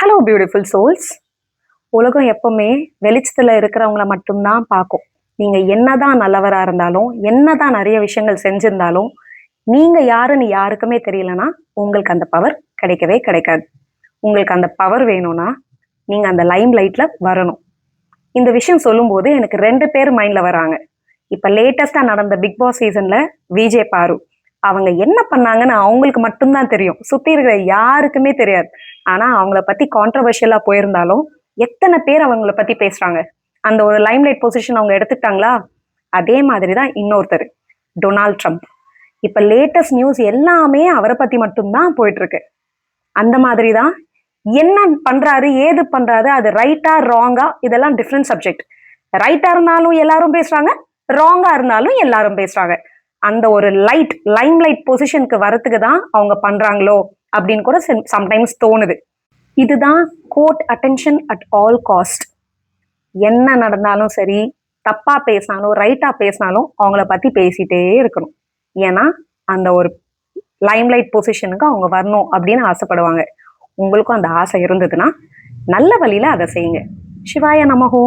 Hello beautiful souls. உலகம் எப்பவுமே வெளிச்சத்துல இருக்கிறவங்கள மட்டும்தான் பார்க்கும். நீங்க என்னதான் நல்லவரா இருந்தாலும், என்னதான் நிறைய விஷயங்கள் செஞ்சிருந்தாலும், நீங்க யாருன்னு யாருக்குமே தெரியலனா உங்களுக்கு அந்த பவர் கிடைக்கவே கிடைக்காது. உங்களுக்கு அந்த பவர் வேணும்னா நீங்க அந்த லைம் லைட்ல வரணும். இந்த விஷயம் சொல்லும்போது எனக்கு 2 பேர் மைண்ட்ல வராங்க. இப்ப லேட்டஸ்டா நடந்த பிக் பாஸ் சீசன்ல விஜே பாரு அவங்க என்ன பண்ணாங்கன்னு அவங்களுக்கு மட்டும்தான் தெரியும். சுத்தி இருக்கிற யாருக்குமே தெரியாது. ஆனா அவங்கள பத்தி கான்ட்ரவர்ஷியலா போயிருந்தாலும் எத்தனை பேர் அவங்கள பத்தி பேசுறாங்க. அந்த ஒரு லைம்லைட் பொசிஷன் அவங்க எடுத்துக்கிட்டாங்களா? அதே மாதிரிதான் இன்னொருத்தர், டொனால்ட் ட்ரம்ப். இப்ப லேட்டஸ்ட் நியூஸ் எல்லாமே அவரை பத்தி மட்டும்தான் போயிட்டு இருக்கு. அந்த மாதிரிதான் என்ன பண்றாரு, ஏது பண்றாரு, அது ரைட்டா ராங்கா, இதெல்லாம் டிஃப்ரெண்ட் சப்ஜெக்ட். ரைட்டா இருந்தாலும் எல்லாரும் பேசுறாங்க, ராங்கா இருந்தாலும் எல்லாரும் பேசுறாங்க. அந்த ஒரு லைம் லைட் பொசிஷனுக்கு வரத்துக்கு தான் அவங்க பண்றாங்களோ அப்படின்னு கூட சம்டைம்ஸ் தோணுது. இதுதான் code attention at all cost. என்ன நடந்தாலும் சரி, தப்பா பேசினாலும் ரைட்டா பேசினாலும் அவங்கள பத்தி பேசிட்டே இருக்கணும். ஏன்னா அந்த ஒரு லைம்லைட் பொசிஷனுக்கு அவங்க வரணும் அப்படின்னு ஆசைப்படுவாங்க. உங்களுக்கும் அந்த ஆசை இருந்ததுன்னா நல்ல வழியில அதை செய்யுங்க. சிவாய நமஹோ.